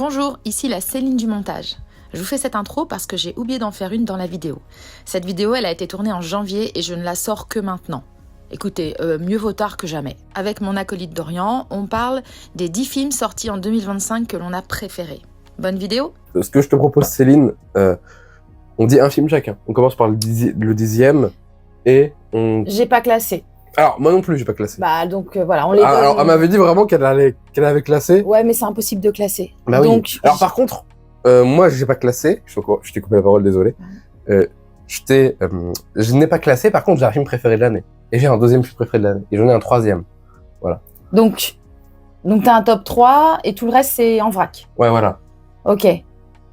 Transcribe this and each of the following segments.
Bonjour, ici la Céline du montage. Je vous fais cette intro parce que j'ai oublié d'en faire une dans la vidéo. Cette vidéo, elle a été tournée en janvier et je ne la sors que maintenant. Écoutez, mieux vaut tard que jamais. Avec mon acolyte Dorian, on parle des 10 films sortis en 2025 que l'on a préférés. Bonne vidéo ? Ce que je te propose, Céline, on dit un film chacun. On commence par le dixième et on... J'ai pas classé. Alors, moi non plus, j'ai pas classé. Bah donc voilà, on les donne... Alors, elle m'avait dit vraiment qu'elle avait classé. Ouais, mais c'est impossible de classer. Bah donc, oui. Alors par contre, moi j'ai pas classé. Je t'ai coupé la parole, désolé. Je n'ai pas classé, par contre j'ai un film préféré de l'année. Et j'ai un deuxième film préféré de l'année. Et j'en ai un troisième. Voilà. Donc t'as un top 3 et tout le reste c'est en vrac. Ouais, voilà. Ok.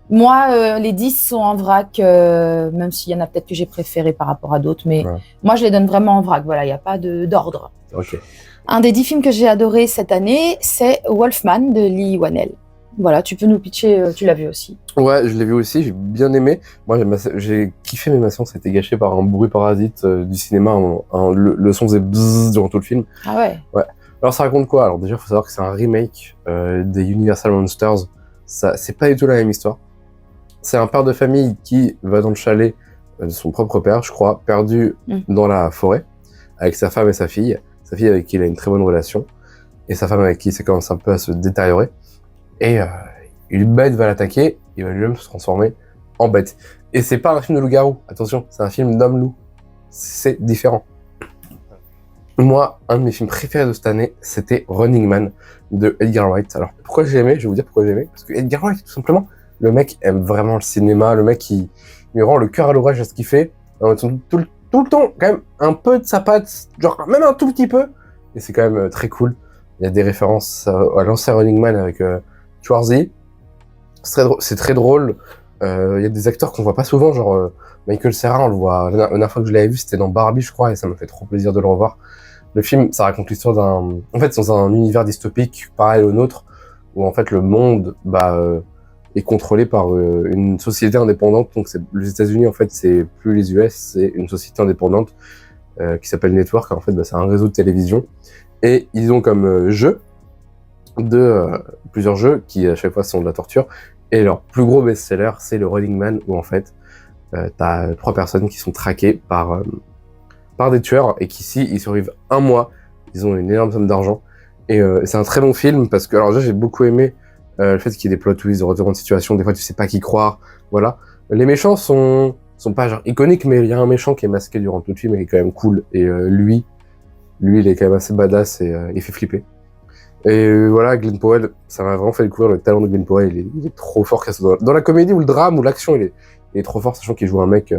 Moi, les 10 sont en vrac, même s'il y en a peut-être que j'ai préféré par rapport à d'autres, mais Ouais. moi je les donne vraiment en vrac, voilà, il n'y a pas d'ordre. Ok. Un des 10 films que j'ai adoré cette année, c'est Wolfman de Leigh Whannell. Voilà, tu peux nous pitcher, tu l'as vu aussi. Ouais, je l'ai vu aussi, j'ai bien aimé. Moi j'ai kiffé, mais ma séance a été gâchée par un bruit parasite du cinéma. Le son faisait bzzz durant tout le film. Ah ouais. Ouais. Alors ça raconte quoi? Alors déjà, il faut savoir que c'est un remake des Universal Monsters. C'est pas du tout la même histoire. C'est un père de famille qui va dans le chalet de son propre père, je crois, perdu dans la forêt, avec sa femme et sa fille avec qui il a une très bonne relation, et sa femme avec qui ça commence un peu à se détériorer. Et une bête va l'attaquer, il va lui-même se transformer en bête. Et c'est pas un film de loup-garou, attention, c'est un film d'homme-loup. C'est différent. Moi, un de mes films préférés de cette année, c'était Running Man de Edgar Wright. Alors pourquoi j'ai aimé? Je vais vous dire pourquoi j'ai aimé. Parce que Edgar Wright, tout simplement, le mec aime vraiment le cinéma, le mec il rend le cœur à l'ouvrage à ce qu'il fait. Tout le temps, quand même, un peu de sa patte, genre même un tout petit peu. Et c'est quand même très cool. Il y a des références à l'ancien Running Man avec Schwarzy. C'est très drôle. Il y a des acteurs qu'on voit pas souvent, genre Michael Cera, on le voit. La dernière fois que je l'avais vu, c'était dans Barbie, je crois, et ça m'a fait trop plaisir de le revoir. Le film, ça raconte l'histoire en fait, c'est dans un univers dystopique pareil au nôtre, où en fait le monde est contrôlé par une société indépendante. Donc les États-Unis, en fait, c'est plus les US, c'est une société indépendante qui s'appelle Network. En fait, c'est un réseau de télévision, et ils ont comme plusieurs jeux qui à chaque fois sont de la torture. Et leur plus gros best-seller, c'est le Running Man, où en fait, t'as 3 personnes qui sont traquées par des tueurs, et qu'ici, ils survivent un mois, ils ont une énorme somme d'argent, et c'est un très bon film, parce que, alors déjà, j'ai beaucoup aimé le fait qu'il y ait des plot twists, des retournements de situation, des fois, tu sais pas qui croire, voilà. Les méchants sont pas genre iconiques, mais il y a un méchant qui est masqué durant tout le film, et il est quand même cool, et lui, il est quand même assez badass, et il fait flipper. Et voilà, Glenn Powell, ça m'a vraiment fait découvrir le talent de Glenn Powell. Il est trop fort, dans la comédie ou le drame ou l'action, il est trop fort, sachant qu'il joue un mec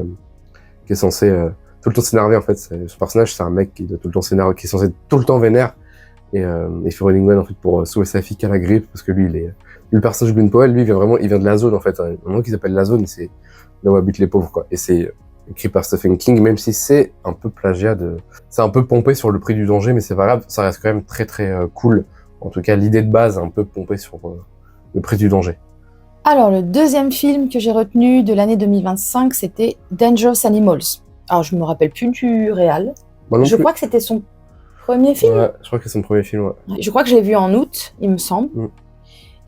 qui est censé tout le temps s'énerver. En fait, son personnage, c'est un mec qui doit tout le temps s'énerver, qui est censé être tout le temps vénère. Et il fait Running Man en fait pour sauver sa fille qui a la grippe, parce que lui, le personnage de Glenn Powell, lui, il vient de la zone en fait. Un moment qui s'appelle la zone, c'est là où habitent les pauvres, quoi. Et c'est écrit par Stephen King, même si c'est un peu plagiat c'est un peu pompé sur Le Prix du danger, mais c'est pas grave, ça reste quand même très très cool. En tout cas, l'idée de base, un peu pompée sur Le Prix du danger. Alors, le deuxième film que j'ai retenu de l'année 2025, c'était Dangerous Animals. Alors, je me rappelle plus du réal. Je crois que c'était son premier film. Ouais, je crois que c'est son premier film, ouais. Je crois que je l'ai vu en août, il me semble.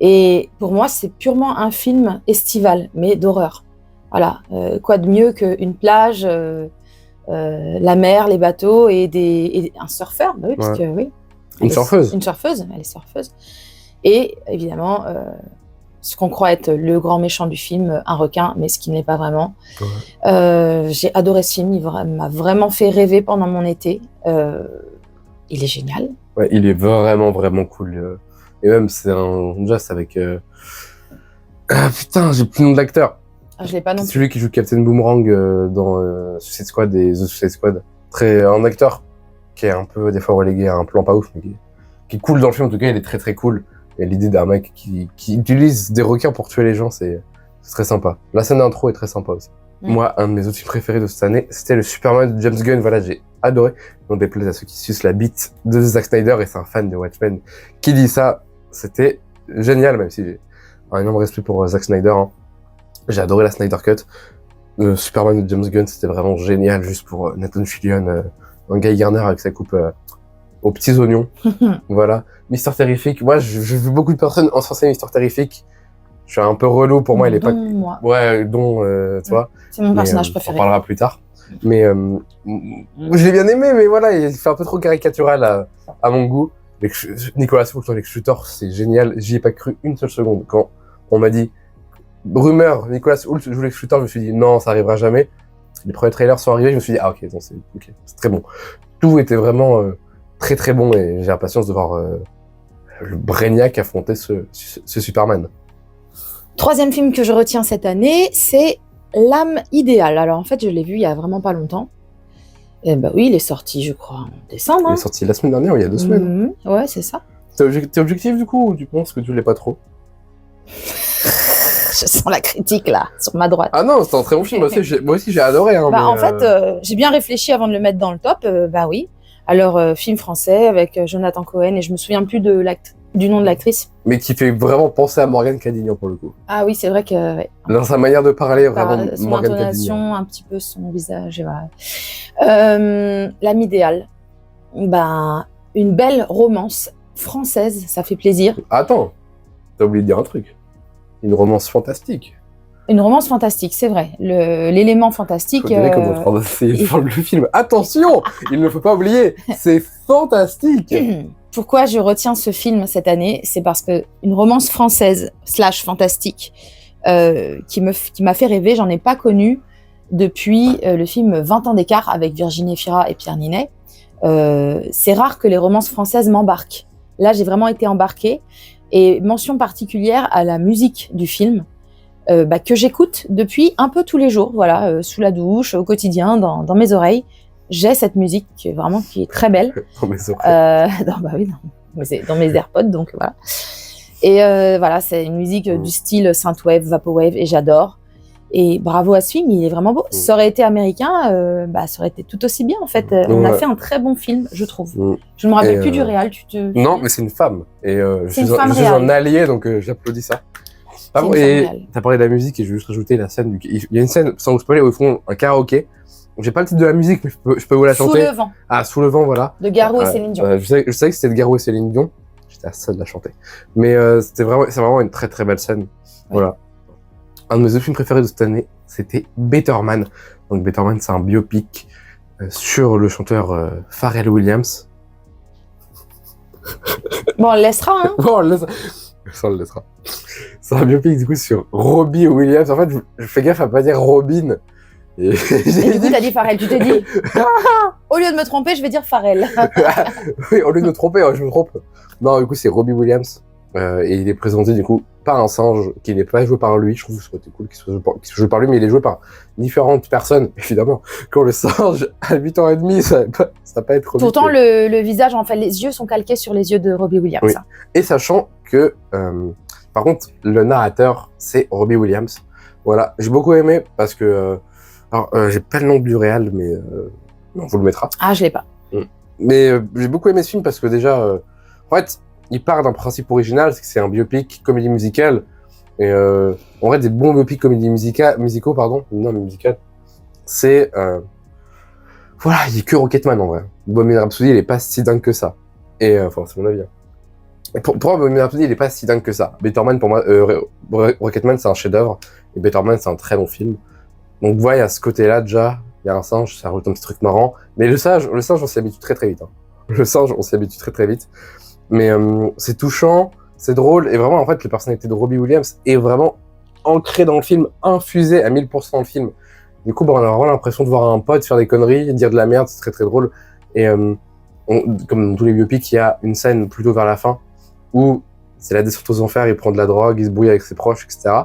Et pour moi, c'est purement un film estival, mais d'horreur. Voilà. Quoi de mieux qu'une plage, la mer, les bateaux et un surfeur. Bah oui, parce que oui. Une surfeuse. Une surfeuse, elle est surfeuse. Et évidemment, ce qu'on croit être le grand méchant du film, un requin, mais ce qui n'est pas vraiment. Ouais. J'ai adoré ce film, il m'a vraiment fait rêver pendant mon été. Il est génial. Ouais, il est vraiment, vraiment cool. Et même, c'est avec... Ah putain, j'ai plus le nom de l'acteur. Ah, je l'ai pas non plus. Celui qui joue Captain Boomerang dans Suicide Squad et The Suicide Squad. Un acteur qui est un peu des fois relégué à un plan pas ouf, mais qui est cool dans le film. En tout cas, il est très très cool. Et l'idée d'un mec qui utilise des requins pour tuer les gens, c'est très sympa. La scène d'intro est très sympa aussi. Moi, un de mes autres films préférés de cette année, c'était le Superman de James Gunn. Voilà, j'ai adoré. On déplaise à ceux qui sucent la bite de Zack Snyder, et c'est un fan de Watchmen qui dit ça. C'était génial, même si j'ai un énorme respect pour Zack Snyder. Hein. J'ai adoré la Snyder Cut. Le Superman de James Gunn, c'était vraiment génial, juste pour Nathan Fillion, un Guy Garner avec sa coupe aux petits oignons. Voilà. Mister Terrific. Moi, j'ai vu beaucoup de personnes encenser Mister Terrific. Je suis un peu relou pour moi, il est pas. Moi. Ouais, tu vois. C'est mon personnage On préféré. en parlera plus tard. Mais je l'ai bien aimé, mais voilà, il fait un peu trop caricatural à mon goût. Nicolas Hoult dans Lex Luthor, c'est génial. J'y ai pas cru une seule seconde. Quand on m'a dit rumeur, Nicolas Hoult joue Lex Luthor, je me suis dit non, ça arrivera jamais. Les premiers trailers sont arrivés, je me suis dit ah ok, non, c'est très bon. Tout était vraiment très très bon et j'ai impatience de voir le Brainiac affronter ce Superman. Troisième film que je retiens cette année, c'est L'âme idéale. Alors en fait, je l'ai vu il y a vraiment pas longtemps. Et bah oui, il est sorti, je crois, en décembre. Il est sorti la semaine dernière ou il y a 2 semaines. Ouais, c'est ça. T'es objectif du coup ou tu penses que tu l'es pas trop? Je sens la critique là, sur ma droite. Ah non, c'est un très bon film. Moi aussi, j'ai adoré. Hein, en fait, j'ai bien réfléchi avant de le mettre dans le top. Bah oui. Alors, film français avec Jonathan Cohen, et je me souviens plus du nom de l'actrice. Mais qui fait vraiment penser à Morgane Cadignan pour le coup. Ah oui, c'est vrai que... Ouais. Dans sa manière de parler, vraiment son Morgane intonation, Cadignan. un petit peu son visage, et voilà. L'âme idéale. Ben, une belle romance française, ça fait plaisir. Attends, t'as oublié de dire un truc. Une romance fantastique. Une romance fantastique, c'est vrai. L'élément fantastique... Faut dire comment c'est le film. Attention, il ne faut pas oublier, c'est fantastique. Pourquoi je retiens ce film cette année? C'est parce que une romance française / fantastique qui m'a fait rêver, j'en ai pas connu depuis le film 20 ans d'écart avec Virginie Efira et Pierre Ninet. C'est rare que les romances françaises m'embarquent. Là, j'ai vraiment été embarquée. Et mention particulière à la musique du film, que j'écoute depuis un peu tous les jours, voilà, sous la douche, au quotidien, dans mes oreilles. J'ai cette musique qui est très belle. Dans mes oreilles. Dans mes AirPods, donc voilà. Et voilà, c'est une musique du style synthwave, vaporwave, et j'adore. Et bravo à ce film, il est vraiment beau. Ça aurait été américain, ça aurait été tout aussi bien en fait. On a fait un très bon film, je trouve. Je ne me rappelle plus du réal. Non, mais c'est une femme. Et je suis réal. un allié, donc j'applaudis ça. Et t'as parlé de la musique et je vais juste rajouter la scène. Il y a une scène, sans vous spoiler, où ils font un karaoké. J'ai pas le titre de la musique, mais je peux vous la chanter. Sous le vent. Ah, Sous le vent, voilà. De Garou et Céline Dion. Je savais que c'était de Garou et Céline Dion. J'étais à ça de la chanter. Mais c'est vraiment une très très belle scène. Ouais. Voilà. Un de mes autres films préférés de cette année, c'était Better Man. Donc Better Man, c'est un biopic sur le chanteur Pharrell Williams. Bon, on le laissera, hein. Bon, on le laissera. Ça, on le laissera. C'est un biopic du coup sur Robbie Williams. En fait, je fais gaffe à pas dire Robin. Et du coup, t'as dit Pharrell, tu t'es dit au lieu de me tromper, je vais dire Pharrell. Oui, au lieu de me tromper, je me trompe. Non, du coup, c'est Robbie Williams. Et il est présenté du coup par un singe qui n'est pas joué par lui. Je trouve que ça aurait été cool qu'il soit joué par lui, mais il est joué par différentes personnes, évidemment. Quand le singe a 8 ans et demi, ça va pas être Robbie. Pourtant, le visage, en fait, les yeux sont calqués sur les yeux de Robbie Williams. Oui. Et sachant que, par contre, le narrateur, c'est Robbie Williams. Voilà, j'ai beaucoup aimé parce que... alors, j'ai pas le nom du réal, mais on vous le mettra. Ah, je l'ai pas. Mais j'ai beaucoup aimé ce film parce que déjà, en fait, il part d'un principe original, c'est que c'est un biopic comédie musicale. Et en vrai, des bons biopics comédie musicaux, c'est... voilà, il est que Rocketman en vrai. Bohemian Rhapsody, il est pas si dingue que ça. Et enfin, c'est mon avis. Et pour moi, Bohemian Rhapsody, il est pas si dingue que ça. Better Man, pour moi, Rocketman, c'est un chef-d'œuvre. Et Better Man, c'est un très bon film. Donc, voilà, à ce côté-là, déjà, il y a un singe, ça rajoute un petit truc marrant. Mais le singe, on s'y habitue très très vite. Hein. Le singe, on s'y habitue très très vite. Mais c'est touchant, c'est drôle, et vraiment, en fait, la personnalité de Robbie Williams est vraiment ancrée dans le film, infusée à 1000% dans le film. Du coup, on a vraiment l'impression de voir un pote faire des conneries, dire de la merde, c'est très très drôle. Et comme dans tous les biopics, il y a une scène plutôt vers la fin, où c'est la descente aux enfers, il prend de la drogue, il se brouille avec ses proches, etc.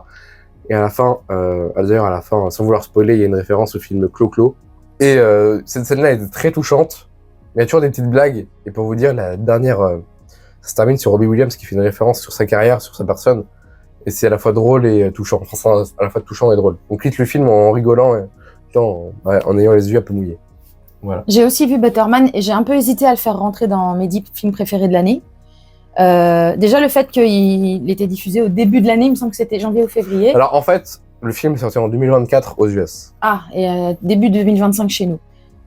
Et à la fin, d'ailleurs, à la fin, sans vouloir spoiler, il y a une référence au film Clo-Clo. Et cette scène-là est très touchante, mais il y a toujours des petites blagues. Et pour vous dire, la dernière... ça se termine sur Robbie Williams qui fait une référence sur sa carrière, sur sa personne. Et c'est à la fois drôle et touchant. Enfin, c'est à la fois touchant et drôle. On quitte le film en rigolant et en ayant les yeux un peu mouillés. Voilà. J'ai aussi vu Better Man et j'ai un peu hésité à le faire rentrer dans mes 10 films préférés de l'année. Déjà, le fait qu'il était diffusé au début de l'année, il me semble que c'était janvier ou février. Alors, en fait, le film est sorti en 2024 aux US. Ah, et début 2025 chez nous.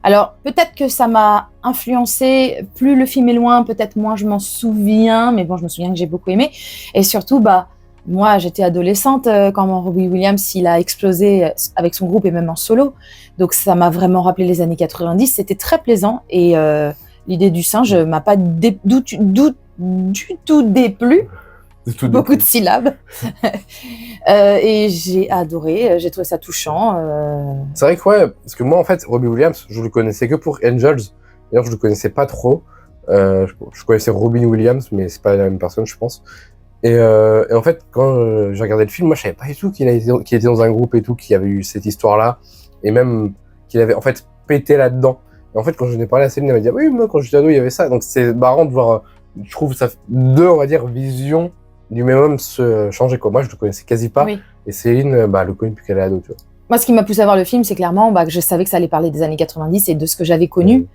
Alors, peut-être que ça m'a influencé. Plus le film est loin, peut-être moins je m'en souviens. Mais bon, je me souviens que j'ai beaucoup aimé. Et surtout, Moi, j'étais adolescente quand Robbie Williams il a explosé avec son groupe et même en solo. Donc ça m'a vraiment rappelé les années 90. C'était très plaisant et l'idée du singe m'a pas du tout déplu. Beaucoup de syllabes. Et j'ai adoré, j'ai trouvé ça touchant. C'est vrai que ouais, parce que moi en fait, Robbie Williams, je le connaissais que pour Angels. D'ailleurs, je le connaissais pas trop. Je connaissais Robin Williams, mais c'est pas la même personne, je pense. Et en fait, quand j'ai regardé le film, moi je savais pas du tout qu'il était dans un groupe et tout, qu'il y avait eu cette histoire-là, et même qu'il avait en fait pété là-dedans. Et en fait, quand je n'ai parlé à Céline, elle m'a dit ah oui, moi quand j'étais ado, il y avait ça. Donc c'est marrant de voir, je trouve ça deux, on va dire, visions du même homme se changer quoi. Moi je le connaissais quasi pas, Oui. et Céline, elle le connaît depuis qu'elle est ado, tu vois. Moi, ce qui m'a poussé à voir le film, c'est clairement que je savais que ça allait parler des années 90 et de ce que j'avais connu.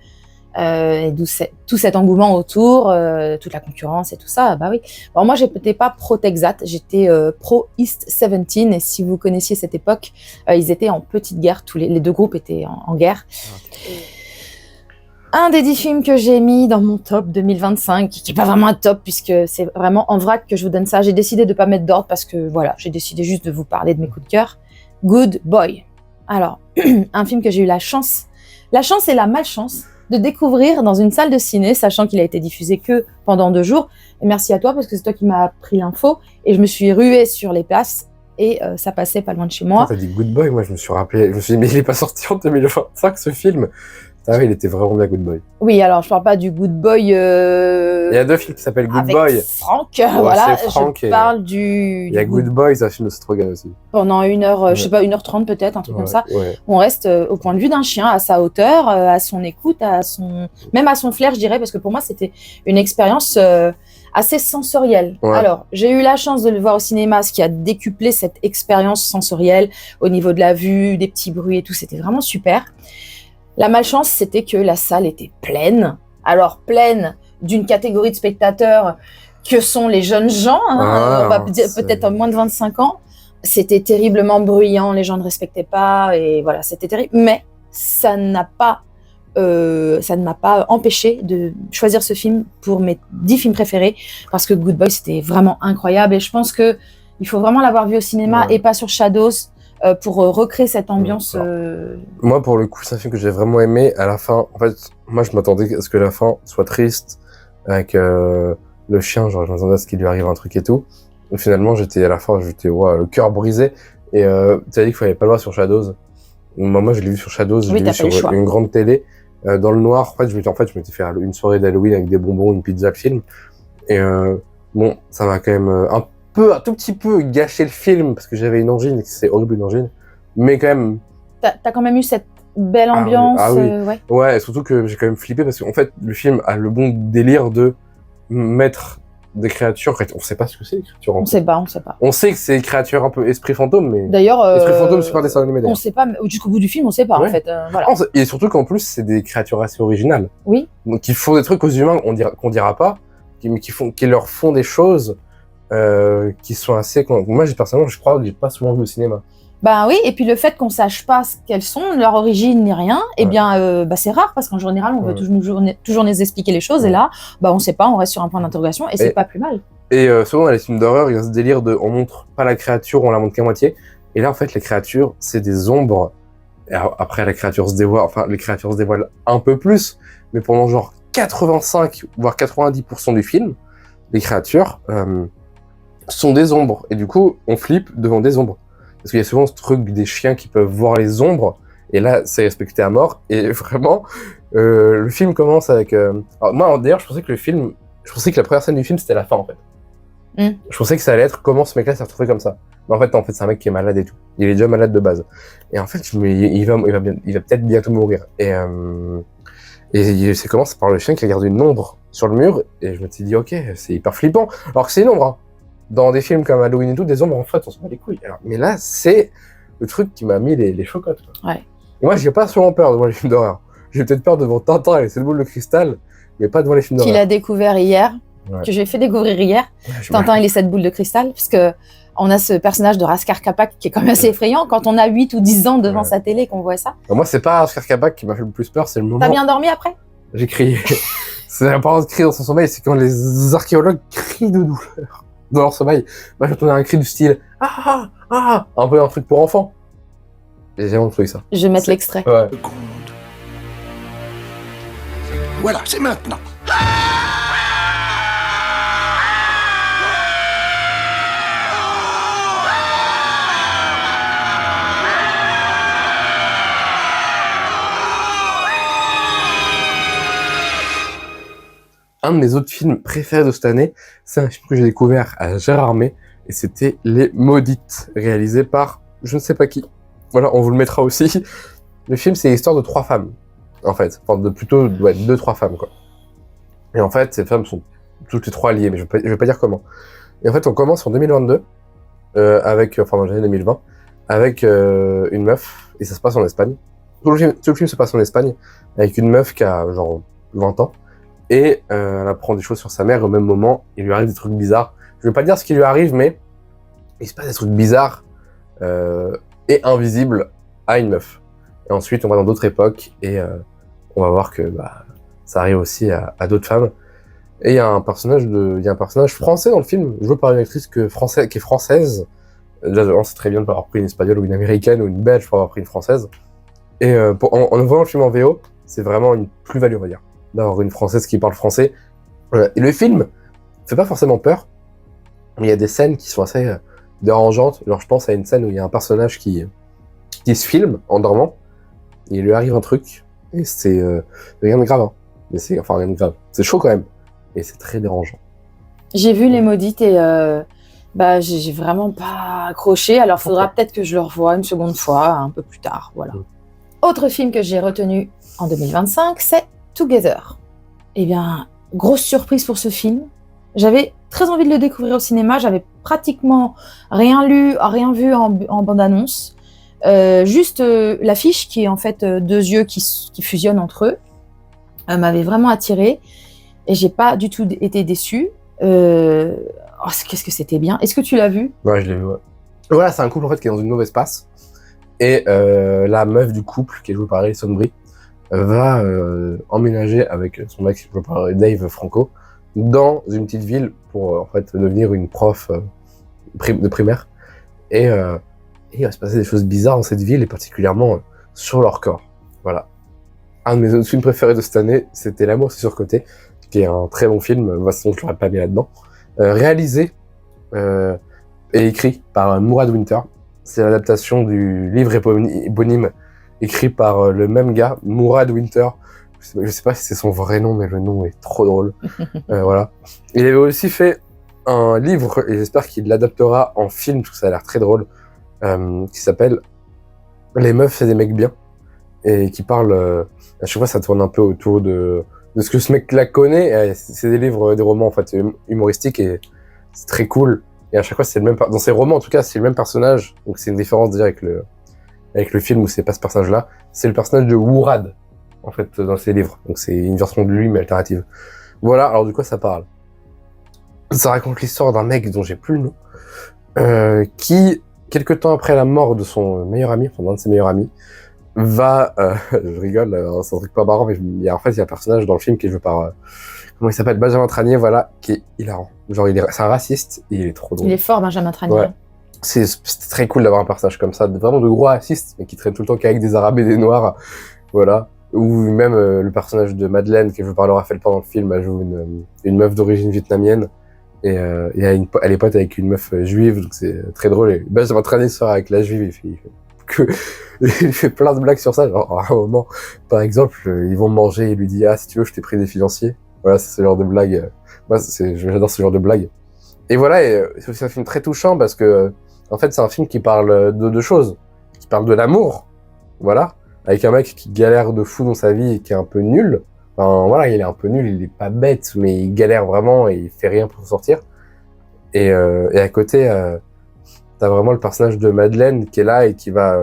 Et d'où tout cet engouement autour, toute la concurrence et tout ça, bah oui. Bon, moi, j'étais pas pro-Texat, j'étais pro-East 17, et si vous connaissiez cette époque, ils étaient en petite guerre, les deux groupes étaient en guerre. Okay. Un des 10 films que j'ai mis dans mon top 2025, qui n'est pas vraiment un top, puisque c'est vraiment en vrac que je vous donne ça. J'ai décidé de ne pas mettre d'ordre parce que voilà, j'ai décidé juste de vous parler de mes coups de cœur. Good Boy. Alors, un film que j'ai eu la chance et la malchance de découvrir dans une salle de ciné, sachant qu'il a été diffusé que pendant 2 jours. Et merci à toi, parce que c'est toi qui m'as appris l'info. Et je me suis ruée sur les places et ça passait pas loin de chez moi. T'as dit Good Boy, moi je me suis rappelé, je me suis dit, mais il est pas sorti en 2025 ce film. Ah oui, il était vraiment bien Good Boy. Oui, alors je parle pas du Good Boy. Il y a 2 films qui s'appellent Good avec Boy. Franck, voilà. Franck je parle du. Il y a Good Boy, c'est un film de Seth Rogen aussi. Pendant 1 heure, je sais pas, 1h30 peut-être, un truc comme ça. Ouais. On reste au point de vue d'un chien, à sa hauteur, à son écoute, même à son flair, je dirais, parce que pour moi c'était une expérience assez sensorielle. Ouais. Alors, j'ai eu la chance de le voir au cinéma, ce qui a décuplé cette expérience sensorielle au niveau de la vue, des petits bruits et tout. C'était vraiment super. La malchance, c'était que la salle était pleine. Alors, pleine d'une catégorie de spectateurs que sont les jeunes gens, on va dire peut-être moins de 25 ans. C'était terriblement bruyant, les gens ne respectaient pas, et voilà, c'était terrible. Mais ça ne m'a pas empêché de choisir ce film pour mes 10 films préférés, parce que Good Boy, c'était vraiment incroyable. Et je pense qu'il faut vraiment l'avoir vu au cinéma et pas sur Shadows, pour recréer cette ambiance. Moi, pour le coup, c'est un film que j'ai vraiment aimé. À la fin, en fait, moi, je m'attendais à ce que la fin soit triste, avec le chien, genre, je m'attendais à ce qu'il lui arrive un truc et tout. Et finalement, à la fin, le cœur brisé. Et tu as dit qu'il fallait pas le voir sur Shadows. Moi, je l'ai vu sur Shadows, je l'ai vu sur une grande télé, dans le noir. En fait, je m'étais fait une soirée d'Halloween avec des bonbons, une pizza, le film. Et bon, ça m'a quand même un tout petit peu gâché le film, parce que j'avais une angine, et que c'est horrible une angine, mais quand même... T'as quand même eu cette belle ambiance. Ouais, et surtout que j'ai quand même flippé, parce qu'en fait, le film a le bon délire de mettre des créatures, on sait pas ce que c'est, les créatures. On sait pas. On sait que c'est des créatures un peu esprit fantôme, mais... D'ailleurs... esprit fantôme, super dessin animé, d'ailleurs. On sait pas, jusqu'au bout du film, on sait pas, en fait. Voilà. Et surtout qu'en plus, c'est des créatures assez originales. Oui. Donc, qui font des trucs aux humains qu'on dira pas, qui leur font des choses... qui sont assez... Moi, personnellement, je crois que j'ai pas souvent vu au cinéma. Ben oui, et puis le fait qu'on sache pas ce qu'elles sont, leur origine ni rien, eh bien, c'est rare, parce qu'en général, on veut toujours nous expliquer les choses, et là, on sait pas, on reste sur un point d'interrogation, et c'est pas plus mal. Et souvent, dans les films d'horreur, il y a ce délire on montre pas la créature, on la montre qu'à moitié, et là, en fait, les créatures, c'est des ombres, et après, les créatures se dévoilent un peu plus, mais pendant genre 85, voire 90% du film, les créatures... sont des ombres, et du coup on flippe devant des ombres, parce qu'il y a souvent ce truc des chiens qui peuvent voir les ombres, et là c'est respecté à mort, et vraiment le film commence avec alors, moi d'ailleurs je pensais que la première scène du film c'était la fin en fait. Je pensais que ça allait être comment ce mec là s'est retrouvé comme ça, mais en fait c'est un mec qui est malade et tout, il est déjà malade de base, et en fait il va peut-être bientôt mourir, et ça commence par le chien qui regarde une ombre sur le mur, et je me suis dit ok, c'est hyper flippant, alors que c'est une ombre, hein. Dans des films comme Halloween et tout, des ombres, en fait, on se bat les couilles. Alors, mais là, c'est le truc qui m'a mis les chocottes. Quoi. Ouais. Et moi, j'ai pas souvent peur devant les films d'horreur. J'ai peut-être peur devant Tintin et ses boules de cristal, mais pas devant les films d'horreur. Qu'il a découvert hier, que j'ai fait découvrir hier, Tintin et les 7 boules de cristal, parce que on a ce personnage de Raskar Kapak qui est quand même assez effrayant quand on a 8 ou 10 ans devant sa télé qu'on voit ça. Alors moi, c'est pas Raskar Kapak qui m'a fait le plus peur, c'est le moment... T'as bien dormi après ? J'ai crié. C'est l'importance de crier dans son sommeil, c'est quand les archéologues crient de douleur. dans leur sommeil, bah, j'entendais un cri du style « Ah ah ah !» Un peu un truc pour enfants. J'ai vraiment trouvé ça. Je vais mettre l'extrait. Ouais. Voilà, c'est maintenant. Un de mes autres films préférés de cette année, c'est un film que j'ai découvert à Gérardmer, et c'était Les Maudites, réalisé par je ne sais pas qui. Voilà, on vous le mettra aussi. Le film, c'est l'histoire de 3 femmes, en fait. Enfin, plutôt 2-3 femmes, quoi. Et en fait, ces femmes sont toutes les 3 liées, mais je vais pas dire comment. Et en fait, on commence en 2022, enfin dans l'année 2020, avec une meuf, et ça se passe en Espagne. Tout le film se passe en Espagne, avec une meuf qui a genre 20 ans, et elle apprend des choses sur sa mère, et au même moment, il lui arrive des trucs bizarres. Je vais pas dire ce qui lui arrive, mais il se passe des trucs bizarres et invisibles à une meuf. Et ensuite, on va dans d'autres époques, et on va voir que ça arrive aussi à d'autres femmes. Et il y a un personnage français dans le film, joué par une actrice qui est française. Déjà, c'est très bien de pas avoir pris une espagnole ou une américaine ou une belge pour avoir pris une française. Et en voyant le film en VO, c'est vraiment une plus-value, on va dire, d'avoir une française qui parle français. Et le film fait pas forcément peur, mais il y a des scènes qui sont assez dérangeantes. Genre, je pense à une scène où il y a un personnage qui se filme en dormant, et il lui arrive un truc, et c'est rien de grave, hein. Mais rien de grave. C'est chaud quand même, et c'est très dérangeant. J'ai vu Les Maudites et j'ai vraiment pas accroché. Alors, faudra peut-être que je le revoie une seconde fois, un peu plus tard. Voilà. Autre film que j'ai retenu en 2025, c'est Together. Eh bien, grosse surprise pour ce film. J'avais très envie de le découvrir au cinéma. J'avais pratiquement rien lu, rien vu en bande-annonce. Juste l'affiche qui est en fait 2 yeux qui fusionnent entre eux m'avait vraiment attirée. Et j'ai pas du tout été déçue. Qu'est-ce que c'était bien. Est-ce que tu l'as vu ? Ouais, je l'ai vu, ouais. Voilà, c'est un couple en fait qui est dans une mauvaise passe. Et la meuf du couple, qui est jouée par Alison Brie, va emménager avec son mec, joué par Dave Franco, dans une petite ville pour en fait devenir une prof de primaire. Et il va se passer des choses bizarres dans cette ville, et particulièrement sur leur corps. Voilà. Un de mes autres films préférés de cette année, c'était L'amour c'est surcoté, qui est un très bon film, de toute façon je l'aurais pas mis là-dedans. Réalisé et écrit par Mourad Winter. C'est l'adaptation du livre éponyme écrit par le même gars, Mourad Winter. Je sais pas si c'est son vrai nom, mais le nom est trop drôle. Voilà. Il avait aussi fait un livre, et j'espère qu'il l'adaptera en film, parce que ça a l'air très drôle, qui s'appelle Les meufs c'est des mecs bien, et qui parle, à chaque fois ça tourne un peu autour de ce que ce mec-là connaît. C'est des livres, des romans en fait humoristiques, et c'est très cool. Et à chaque fois, c'est le même dans ces romans, en tout cas, c'est le même personnage. Donc c'est une différence déjà avec le film où c'est pas ce personnage-là. C'est le personnage de Mourad, en fait, dans ses livres. Donc c'est une version de lui, mais alternative. Voilà, alors de quoi ça parle ? Ça raconte l'histoire d'un mec dont j'ai plus le nom, qui, quelque temps après la mort de son meilleur ami, enfin d'un de ses meilleurs amis, va, je rigole, c'est un truc pas marrant, mais il y a un personnage dans le film qui est joué par, comment il s'appelle, Benjamin Tranier, voilà, qui est hilarant. Genre, c'est un raciste, et il est trop drôle. Il est fort, Benjamin Tranier. Ouais. C'est très cool d'avoir un personnage comme ça, vraiment de gros racistes, mais qui traîne tout le temps qu'avec des Arabes et des Noirs, voilà. Ou même le personnage de Madeleine, qui est joué par Laura Felpin dans le film, elle joue une meuf d'origine vietnamienne, et elle est pote avec une meuf juive, donc c'est très drôle. Et Benjamin Tranier sort avec la juive, il fait plein de blagues sur ça, genre à un moment, par exemple, ils vont manger, il lui dit « Ah, si tu veux, je t'ai pris des financiers ». Voilà, c'est ce genre de blague. Moi, j'adore ce genre de blague. Et voilà, c'est aussi un film très touchant parce que, en fait, c'est un film qui parle de 2 choses. Qui parle de l'amour, voilà, avec un mec qui galère de fou dans sa vie et qui est un peu nul. Enfin, voilà, il est un peu nul, il est pas bête, mais il galère vraiment et il fait rien pour sortir. Et à côté, t'as vraiment le personnage de Madeleine qui est là et qui va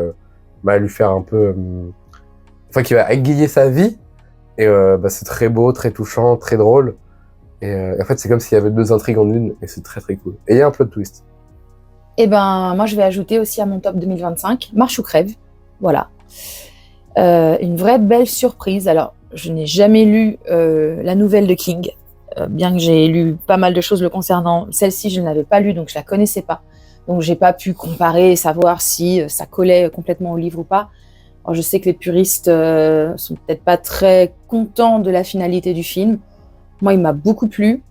lui faire un peu... Enfin, qui va égayer sa vie. Et c'est très beau, très touchant, très drôle. Et en fait, c'est comme s'il y avait 2 intrigues en une, et c'est très très cool. Et il y a un plot twist. Eh ben, moi, je vais ajouter aussi à mon top 2025, Marche ou crève. Voilà. Une vraie belle surprise. Alors, je n'ai jamais lu la nouvelle de King. bien que j'ai lu pas mal de choses le concernant. Celle-ci, je ne l'avais pas lue, donc je la connaissais pas. Donc j'ai pas pu comparer et savoir si ça collait complètement au livre ou pas. Alors, je sais que les puristes sont peut-être pas très contents de la finalité du film. Moi, il m'a beaucoup plu.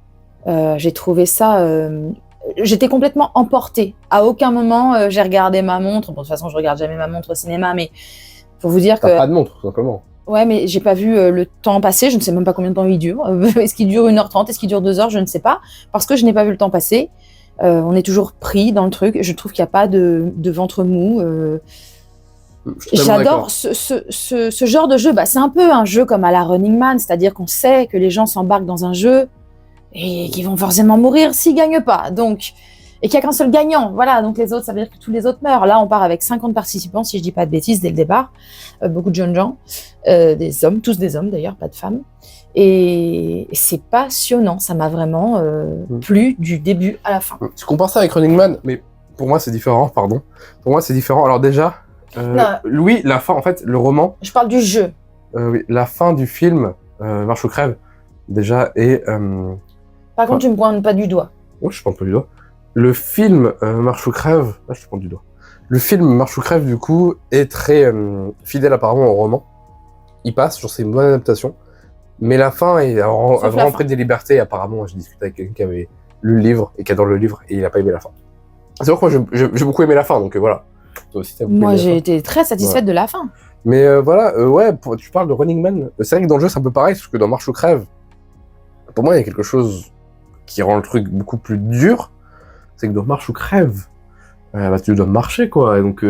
J'ai trouvé ça... J'étais complètement emportée. À aucun moment, j'ai regardé ma montre. Bon, de toute façon, je regarde jamais ma montre au cinéma, mais pour vous dire T'as que... pas de montre, tout simplement. Ouais, mais j'ai pas vu le temps passer. Je ne sais même pas combien de temps il dure. Est-ce qu'il dure 1h30? Est-ce qu'il dure 2 heures? Je ne sais pas. Parce que je n'ai pas vu le temps passer. On est toujours pris dans le truc. Je trouve qu'il n'y a pas de ventre mou. J'adore ce genre de jeu. Bah, c'est un peu un jeu comme à la Running Man, c'est-à-dire qu'on sait que les gens s'embarquent dans un jeu et qu'ils vont forcément mourir s'ils gagnent pas. Donc, et qu'il n'y a qu'un seul gagnant. Voilà, donc les autres, ça veut dire que tous les autres meurent. Là, on part avec 50 participants, si je dis pas de bêtises, dès le départ. Beaucoup de jeunes gens, des hommes, tous des hommes d'ailleurs, pas de femmes. Et c'est passionnant. Ça m'a vraiment plu du début à la fin. Tu compares ça avec Running Man, mais pour moi, c'est différent, pardon. Pour moi, c'est différent. Alors déjà, oui, la fin, en fait, le roman... Je parle du jeu. Oui, la fin du film, Marche ou crève, déjà, est... Par contre, tu me pointes pas du doigt. Ouais, je pointe pas du doigt. Le film Marche ou crève... Là, je te pointe du doigt. Le film Marche ou crève, du coup, est très fidèle apparemment au roman. Il passe, sur c'est une bonne adaptation. Mais la fin a vraiment pris des libertés. Apparemment, j'ai discuté avec quelqu'un qui avait lu le livre et qui adore le livre, et il a pas aimé la fin. C'est vrai que moi, j'ai beaucoup aimé la fin, donc voilà. Toi aussi, moi, j'ai été très satisfaite de la fin. Mais voilà, ouais, tu parles de Running Man. C'est vrai que dans le jeu, c'est un peu pareil, parce que dans Marche ou crève, pour moi, il y a quelque chose qui rend le truc beaucoup plus dur. C'est que dans Marche ou crève, bah, tu dois marcher, quoi. Et donc,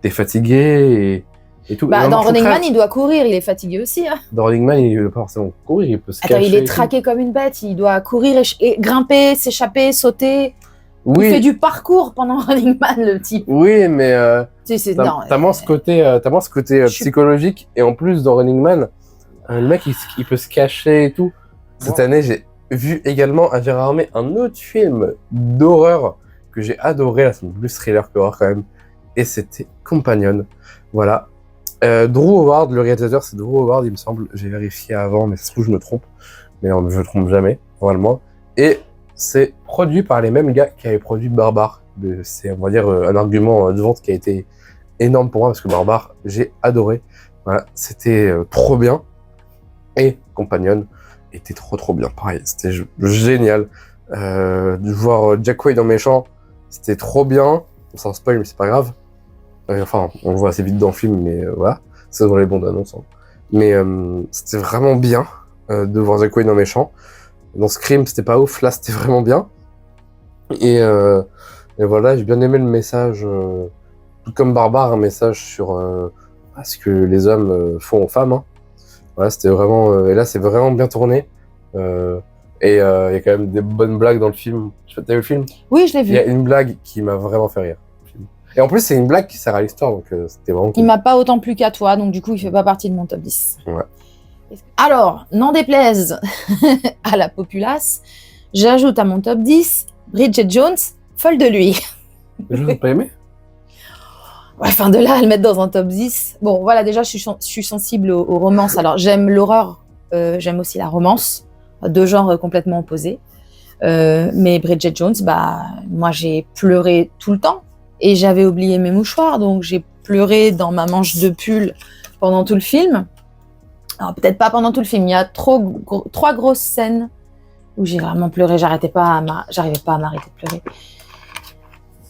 t'es fatigué et tout. Bah, dans Running Man, il doit courir, il est fatigué aussi. Hein. Dans Running Man, il ne doit pas forcément courir, il peut se cacher. Attends, il est traqué comme une bête, il doit courir et grimper, s'échapper, sauter. Oui. Il fait du parcours pendant Running Man, le type. Oui, mais t'as moins ce côté psychologique. Et en plus, dans Running Man, le mec, il peut se cacher et tout. Cette année, j'ai vu également à Gérard Armé un autre film d'horreur que j'ai adoré. Là, c'est plus thriller qu'horreur quand même. Et c'était Companion. Voilà. Drew Howard, le réalisateur, c'est Drew Howard, il me semble. J'ai vérifié avant, mais ça se trouve, je me trompe. Mais non, je me trompe jamais, normalement. Et c'est produit par les mêmes gars qui avaient produit Barbare. C'est, on va dire, un argument de vente qui a été énorme pour moi, parce que Barbare, j'ai adoré. Voilà, c'était trop bien. Et Companion était trop bien. Pareil, c'était génial. De voir Jack Quaid en méchant, c'était trop bien. On s'en spoil, mais c'est pas grave. Enfin, on le voit assez vite dans le film, mais voilà. C'est dans les bandes annonces. Hein. Mais c'était vraiment bien de voir Jack Quaid en méchant. Dans Scream, c'était pas ouf. Là, c'était vraiment bien. Et voilà, j'ai bien aimé le message, tout comme Barbare, un message sur ce que les hommes font aux femmes. Hein. Voilà, c'était vraiment... et là, c'est vraiment bien tourné. Et il y a quand même des bonnes blagues dans le film. T'as vu le film? Oui, je l'ai vu. Il y a une blague qui m'a vraiment fait rire. Et en plus, c'est une blague qui sert à l'histoire, donc c'était vraiment cool. Il m'a pas autant plu qu'à toi, donc du coup, il fait pas partie de mon top 10. Ouais. Alors, n'en déplaise à la populace, j'ajoute à mon top 10 Bridget Jones, folle de lui. Je n'ai pas aimé. Ouais, enfin, de là à le mettre dans un top 10. Bon, voilà, déjà, je suis sensible aux romances. Alors, j'aime l'horreur, j'aime aussi la romance. Deux genres complètement opposés. Mais Bridget Jones, bah, moi, j'ai pleuré tout le temps. Et j'avais oublié mes mouchoirs, donc j'ai pleuré dans ma manche de pull pendant tout le film. Alors, peut-être pas pendant tout le film. Il y a trois grosses scènes où j'ai vraiment pleuré. J'arrivais pas à m'arrêter de pleurer.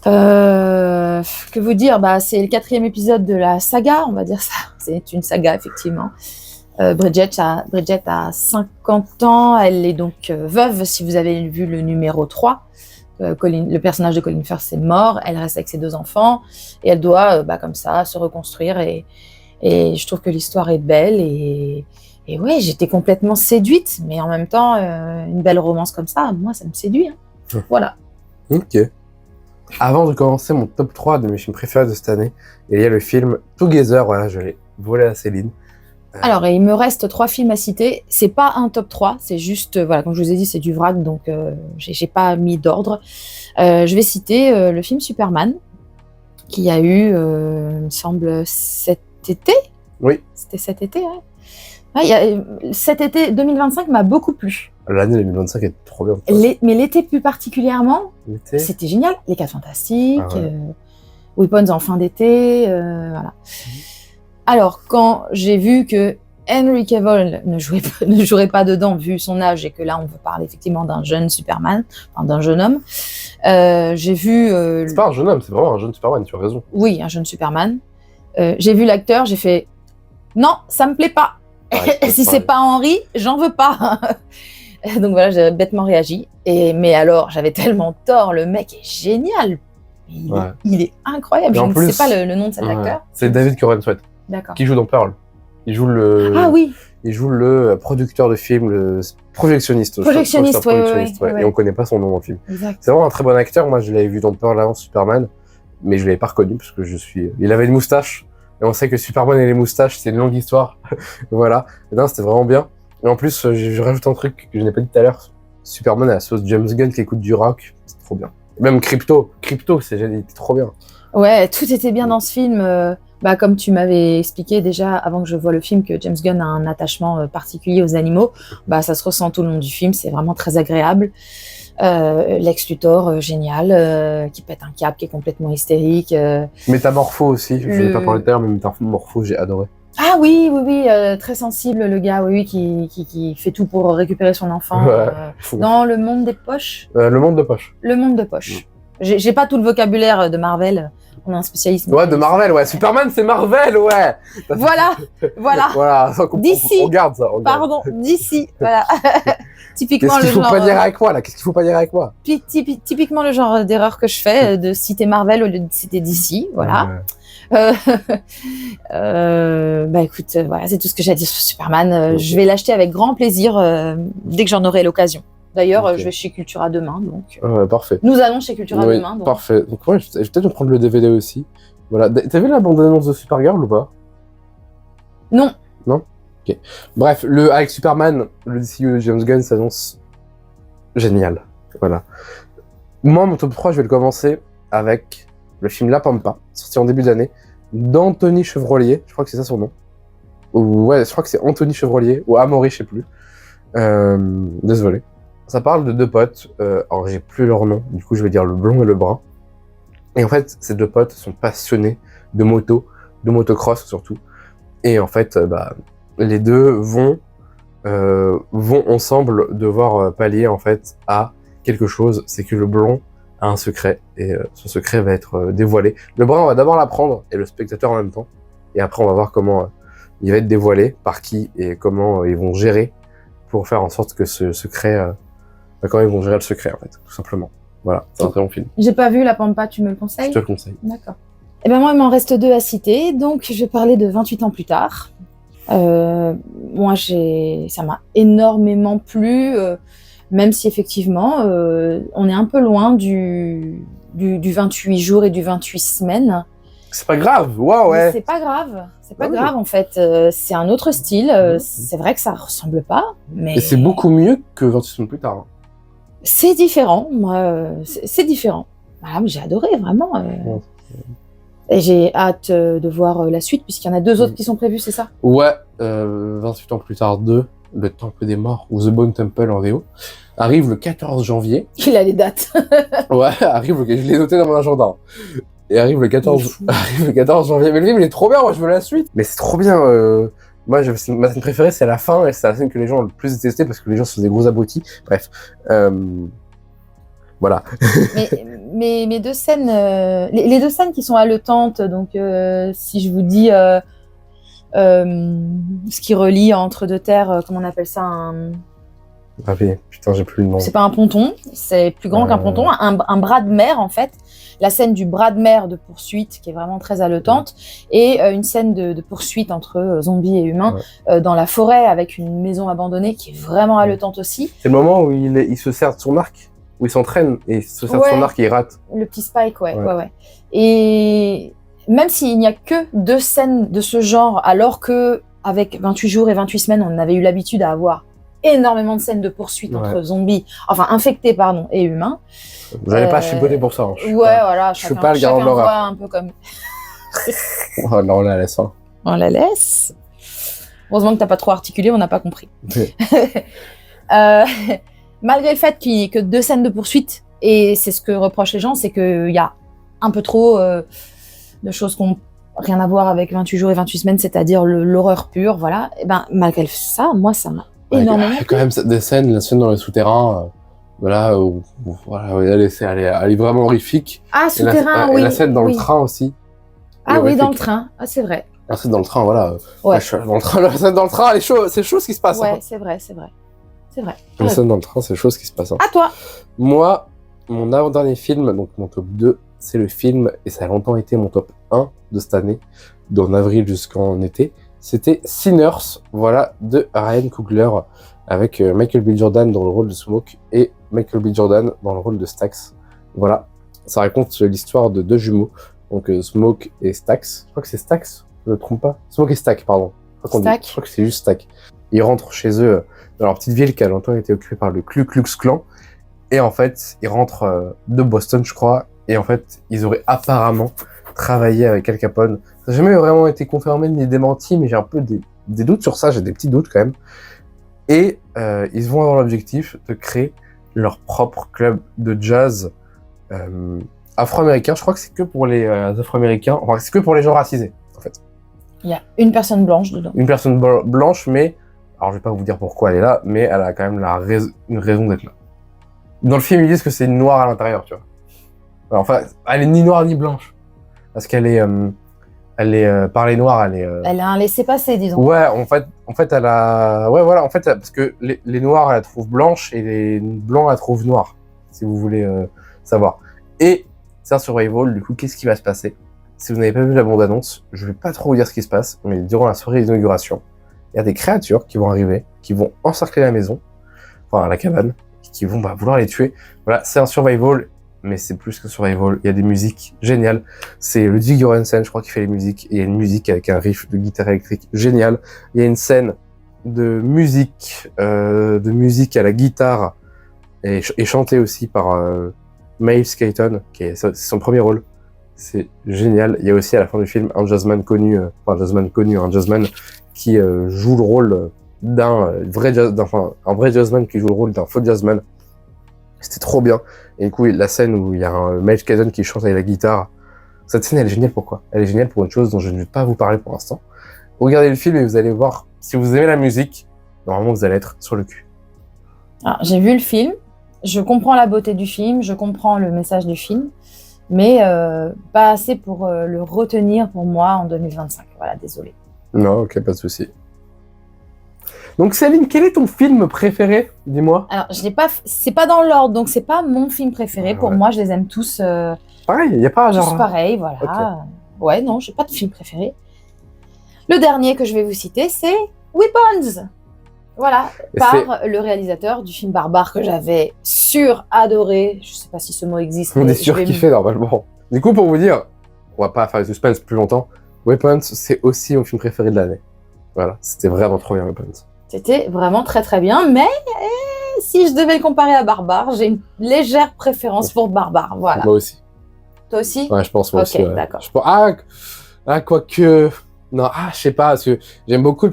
Que vous dire, bah, c'est le 4e épisode de la saga, on va dire ça. C'est une saga, effectivement. Bridget a 50 ans. Elle est donc veuve, si vous avez vu le numéro 3. Le personnage de Colin Firth est mort, elle reste avec ses 2 enfants et elle doit comme ça se reconstruire et je trouve que l'histoire est belle et ouais, j'étais complètement séduite, mais en même temps une belle romance comme ça, moi ça me séduit. Hein. Voilà. Ok. Avant de commencer mon top 3 de mes films préférés de cette année, il y a le film Together, voilà, je l'ai volé à Céline. Alors, il me reste 3 films à citer. C'est pas un top 3, c'est juste, voilà, comme je vous ai dit, c'est du vrac, donc j'ai pas mis d'ordre. Je vais citer le film Superman, qui a eu, il me semble, cet été. Oui. C'était cet été, hein. Cet été 2025 m'a beaucoup plu. L'année 2025 est trop bien. Mais l'été plus particulièrement, L'été. c'était génial. Les 4 Fantastiques, Ah ouais. Weapons en fin d'été, voilà. Alors, quand j'ai vu que Henry Cavill ne jouerait pas dedans, vu son âge, et que là, on veut parler effectivement d'un jeune Superman, enfin, d'un jeune homme, j'ai vu... C'est pas un jeune homme, c'est vraiment un jeune Superman, tu as raison. Oui, un jeune Superman. J'ai vu l'acteur, j'ai fait... Non, ça me plaît pas. Ouais, Si c'est pas Henry, j'en veux pas. Donc voilà, j'ai bêtement réagi. Mais alors, j'avais tellement tort, le mec est génial. Il est incroyable. Et Je en ne plus, sais pas le nom de cet acteur. C'est David Corenswet, D'accord. qui joue dans Pearl. Il joue le... Ah oui. Il joue le producteur de film, le projectionniste. Projectionniste, ouais. Et on connaît pas son nom dans le film. Exact. C'est vraiment un très bon acteur. Moi, je l'avais vu dans Pearl avant Superman, mais je l'avais pas reconnu parce que il avait une moustache. Et on sait que Superman et les moustaches, c'est une longue histoire. Voilà. Et non, c'était vraiment bien. Et en plus, je rajoute un truc que je n'ai pas dit tout à l'heure. Superman à la sauce James Gunn qui écoute du rock. C'est trop bien. Même Crypto, c'est trop bien. Ouais, tout était bien dans ce film. Comme tu m'avais expliqué déjà avant que je voie le film que James Gunn a un attachement particulier aux animaux, ça se ressent tout le long du film, c'est vraiment très agréable. Lex Luthor, génial, qui pète un câble, qui est complètement hystérique. Métamorpho aussi, je n'ai pas parlé tout à l'heure, mais Métamorpho, j'ai adoré. Ah oui, très sensible le gars, oui, qui fait tout pour récupérer son enfant dans le monde des poches. Le monde de poche. Le monde de poche. J'ai pas tout le vocabulaire de Marvel. On a un spécialiste. Ouais, de Marvel, ouais. Superman, c'est Marvel, ouais. Voilà. Voilà. D'ici. On garde ça. Pardon, d'ici. Voilà. Typiquement Qu'est-ce qu'il faut pas dire avec moi, là? Qu'est-ce qu'il faut pas dire avec moi? Typiquement le genre d'erreur que je fais, de citer Marvel au lieu de citer DC. Voilà. Écoute, voilà, c'est tout ce que j'ai à dire sur Superman. Je vais l'acheter avec grand plaisir dès que j'en aurai l'occasion. D'ailleurs, je vais chez Cultura demain, donc. Parfait. Nous allons chez Cultura demain. Donc. Parfait. Donc ouais, je vais peut-être me prendre le DVD aussi. Voilà. T'as vu la bande-annonce de Supergirl ou pas? Non. Non. Ok. Bref, avec Superman, le DCU de James Gunn s'annonce génial. Voilà. Moi, mon top 3, je vais le commencer avec le film La Pampa, sorti en début d'année, d'Anthony Chevrolier. Je crois que c'est ça son nom. Ouais, je crois que c'est Anthony Chevrolier ou Amaury, je sais plus. Désolé. Ça parle de deux potes, alors j'ai plus leur nom, du coup je vais dire le blond et le brun. Et en fait, ces deux potes sont passionnés de moto, de motocross surtout. Et en fait, les deux vont ensemble devoir pallier en fait à quelque chose, c'est que le blond a un secret, et son secret va être dévoilé. Le brun, on va d'abord l'apprendre, et le spectateur en même temps. Et après, on va voir comment il va être dévoilé, par qui, et comment ils vont gérer pour faire en sorte que ce secret... comment ils vont gérer le secret, en fait, tout simplement. Voilà, c'est un très bon film. J'ai pas vu La Pampa, tu me le conseilles? Je te le conseille. D'accord. Et moi, il m'en reste 2 à citer, donc je vais parler de 28 ans plus tard. Moi, ça m'a énormément plu, même si effectivement, on est un peu loin du 28 jours et du 28 semaines. C'est pas grave, waouh, ouais. C'est pas grave en fait. C'est un autre style. C'est vrai que ça ressemble pas, mais. Et c'est beaucoup mieux que 28 semaines plus tard. Hein. C'est différent, moi. C'est différent. Voilà, mais j'ai adoré vraiment. Et j'ai hâte de voir la suite puisqu'il y en a 2 autres qui sont prévus, c'est ça? Ouais, 28 ans plus tard 2, le Temple des Morts ou The Bone Temple en VO arrive le 14 janvier. Il a les dates. Ouais, je l'ai noté dans mon agenda. Et arrive le 14 janvier. Mais le film, il est trop bien, moi, je veux la suite. Mais c'est trop bien. Moi, ma scène préférée, c'est la fin, et c'est la scène que les gens ont le plus détestée parce que les gens sont des gros abrutis. Bref. Voilà. mais mes 2 scènes, les 2 scènes qui sont haletantes, donc si je vous dis ce qui relie entre 2 terres, comment on appelle ça, Ah oui, putain, j'ai plus le nom. C'est pas un ponton, c'est plus grand qu'un ponton, un bras de mer en fait. La scène du bras de mer de poursuite qui est vraiment très haletante, et une scène de poursuite entre zombies et humains dans la forêt avec une maison abandonnée qui est vraiment haletante aussi. C'est le moment où il se sert de son arc, où il s'entraîne et il se sert de son arc et il rate. Le petit Spike, ouais. Et même s'il n'y a que 2 scènes de ce genre, alors que avec 28 jours et 28 semaines, on avait eu l'habitude à avoir énormément de scènes de poursuite entre zombies, enfin infectés, pardon, et humains. Vous n'allez pas chipoter pour ça. Hein. Voilà. Je suis pas le garant de l'horreur. Un peu comme. Oh non, on la laisse. Hein. On la laisse. Heureusement que t'as pas trop articulé, on n'a pas compris. Mais- Malgré le fait qu'il n'y ait que 2 scènes de poursuite, et c'est ce que reprochent les gens, c'est qu'il y a un peu trop de choses qui n'ont rien à voir avec 28 jours et 28 semaines, c'est-à-dire l'horreur pure, voilà. Et ben, malgré ça, moi, ça m'a énormément Il y a quand même des scènes, la scène dans les souterrains, voilà, voilà, elle est vraiment horrifique. Ah, Et la, souterrain, et oui. la scène dans oui. le train aussi. Ah est oui, dans le horrifique. train. Ah, c'est vrai. La scène dans le train, voilà. Ouais. Dans le train, la scène dans le train, c'est chaud ce qui se passe. Ouais, Hein. c'est vrai, c'est vrai. C'est vrai. La scène dans le train, c'est chaud ce qui se passe. Hein. À toi. Moi, mon avant-dernier film, donc mon top 2, c'est le film, et ça a longtemps été mon top 1 de cette année, d'en avril jusqu'en été, c'était Sinners, voilà, de Ryan Coogler, avec Michael B. Jordan dans le rôle de Smoke et Michael B. Jordan dans le rôle de Stax. Voilà, ça raconte l'histoire de 2 jumeaux, donc Smoke et Stax. Je crois que c'est Stax, je ne me trompe pas. Smoke et Stack, pardon. Je crois que c'est juste Stack. Ils rentrent chez eux dans leur petite ville qui a longtemps été occupée par le Ku Klux Klan. Et en fait, ils rentrent de Boston, je crois. Et en fait, ils auraient apparemment travaillé avec Al Capone. Ça n'a jamais vraiment été confirmé ni démenti, mais j'ai un peu des doutes sur ça. J'ai des petits doutes quand même. Et ils vont avoir l'objectif de créer leur propre club de jazz afro-américain. Je crois que c'est que pour les afro-américains. Enfin, c'est que pour les gens racisés, en fait. Il y a une personne blanche dedans. Une personne blanche, mais... Alors, je vais pas vous dire pourquoi elle est là, mais elle a quand même une raison d'être là. Dans le film, ils disent que c'est une noire à l'intérieur, tu vois. Alors, enfin, elle est ni noire ni blanche. Parce qu'elle est... par les noirs, elle est... Elle a un laissez-passer, disons. Ouais, en fait, elle a... Ouais, voilà, en fait, parce que les noirs, elle la trouvent blanche, et les blancs, elle la trouvent noire. Si vous voulez savoir. Et c'est un survival, du coup, qu'est-ce qui va se passer? Si vous n'avez pas vu la bande-annonce, je vais pas trop vous dire ce qui se passe, mais durant la soirée d'inauguration, il y a des créatures qui vont arriver, qui vont encercler la maison, enfin la cabane, et qui vont vouloir les tuer. Voilà, c'est un survival, mais c'est plus que survival. Il y a des musiques géniales. C'est Ludwig Göransson, je crois, qui fait les musiques. Et il y a une musique avec un riff de guitare électrique génial. Il y a une scène de musique à la guitare et chantée aussi par Miles Keaton, c'est son premier rôle. C'est génial. Il y a aussi à la fin du film un jazzman connu, un jazzman qui joue le rôle d'un vrai jazzman qui joue le rôle d'un faux jazzman. C'était trop bien. Et du coup, la scène où il y a un Miles Keaton qui chante avec la guitare, cette scène, elle est géniale. Pourquoi? Elle est géniale pour une chose dont je ne vais pas vous parler pour l'instant. Regardez le film et vous allez voir, si vous aimez la musique, normalement vous allez être sur le cul. Alors, j'ai vu le film, je comprends la beauté du film, je comprends le message du film, mais pas assez pour le retenir pour moi en 2025. Voilà, désolé. Non, ok, pas de souci. Donc Céline, quel est ton film préféré? Dis-moi. Alors, c'est pas dans l'ordre, donc c'est pas mon film préféré. Pour Ouais. moi, je les aime tous, Pareil, il n'y a pas genre... tous pareil, voilà. Ok. Ouais, non, j'ai pas de film préféré. Le dernier que je vais vous citer, c'est Weapons. Voilà, Et par le réalisateur du film Barbare que j'avais adoré. Je sais pas si ce mot existe. On mais est je vais surkiffé normalement. Du coup, pour vous dire, on va pas faire le suspense plus longtemps. Weapons, c'est aussi mon film préféré de l'année. Voilà, c'était vraiment trop bien, Weapons. C'était vraiment très très bien, mais si je devais le comparer à Barbare, j'ai une légère préférence pour Barbare. Voilà. Moi aussi. Toi aussi? Ouais, je pense moi Ok, aussi. Ouais. d'accord. Je pense... quoique... Non, je sais pas, parce que j'aime beaucoup le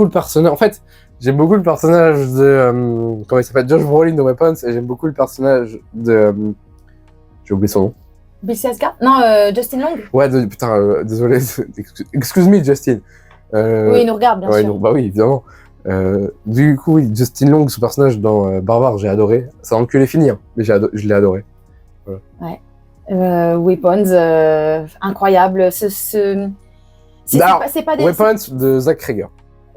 personnage. En fait, j'aime beaucoup le personnage de... comment il s'appelle? Josh Brolin de Weapons, et j'aime beaucoup le personnage de... j'ai oublié son nom. Bill Skarsgård? Non, Justin Long? Ouais, désolé. Excuse me, Justin. Oui, il nous regarde, bien ouais, sûr. bah oui, évidemment. Du coup, oui, Justin Long, son personnage dans Barbare, j'ai adoré. Ça a enculé fini, hein, mais je l'ai adoré. Weapons, incroyable. C'est pas des... Weapons de Zach Cregger.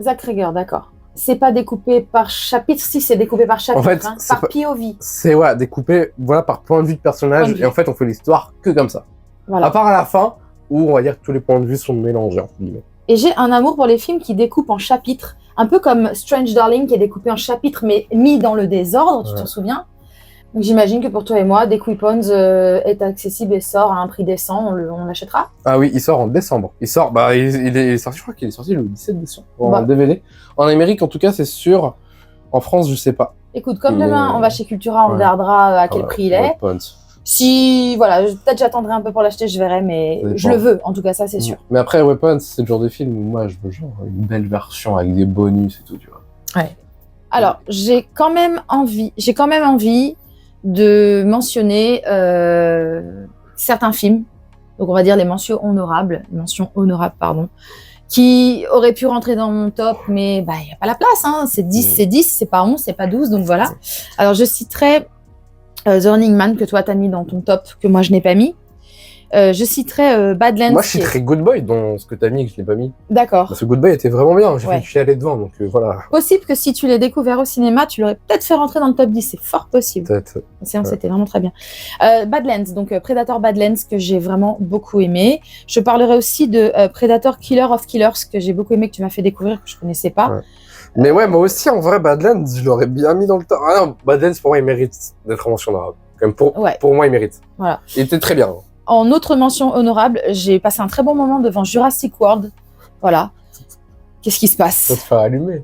Zach Cregger, d'accord. C'est pas découpé par chapitre, si c'est découpé par chapitre, En fait, hein, c'est par pas- POV. C'est ouais, découpé voilà, par point de vue de personnage, Point de vue. et en fait, on fait l'histoire que comme ça. Voilà. À part à la fin, où on va dire que tous les points de vue sont mélangés, entre guillemets. Et j'ai un amour pour les films qui découpent en chapitres, un peu comme Strange Darling qui est découpé en chapitres mais mis dans le désordre, tu Ouais. t'en souviens? Donc j'imagine que pour toi et moi, dès que Weapons est accessible et sort à un prix décent, on l'achètera. Ah oui, il sort en décembre. Il est sorti, je crois qu'il est sorti le 17 décembre, en Bah. DVD. En Amérique, en tout cas, c'est sûr. En France, je sais pas. Écoute, comme Mais- demain on va chez Cultura, on Ouais. regardera à quel Ouais, prix il est. Weapons. Si, voilà, peut-être j'attendrai un peu pour l'acheter, je verrai, mais Ça je dépend. le veux, en tout cas, ça c'est sûr. Mais après, Weapons, c'est le genre de film où moi, je veux genre une belle version avec des bonus et tout, tu vois. Ouais. Alors, j'ai quand même envie de mentionner certains films, donc on va dire les mentions honorables, qui auraient pu rentrer dans mon top, mais il n'y a pas la place, hein. C'est 10, c'est pas 11, c'est pas 12, donc voilà. Alors, je citerai The Running Man, que toi t'as mis dans ton top, que moi je n'ai pas mis. Je citerai Badlands. Moi, je citerai Good Boy dans ce que t'as mis et que je l'ai pas mis. D'accord. Parce que Good Boy était vraiment bien, j'ai Ouais. fait chialer devant, donc voilà. Possible que si tu l'as découvert au cinéma, tu l'aurais peut-être fait rentrer dans le top 10, c'est fort possible. Peut-être. C'était vraiment très bien. Badlands, donc Predator Badlands, que j'ai vraiment beaucoup aimé. Je parlerai aussi de Predator Killer of Killers, que j'ai beaucoup aimé, que tu m'as fait découvrir, que je connaissais pas. Ouais. Mais ouais, moi aussi, en vrai, Badlands, je l'aurais bien mis dans le top. Ah non, Badlands, pour moi, il mérite d'être mention honorable. Comme pour moi, il mérite. Voilà. Il était très bien. En autre mention honorable, j'ai passé un très bon moment devant Jurassic World. Voilà. Qu'est-ce qui se passe? Ça te fait allumer.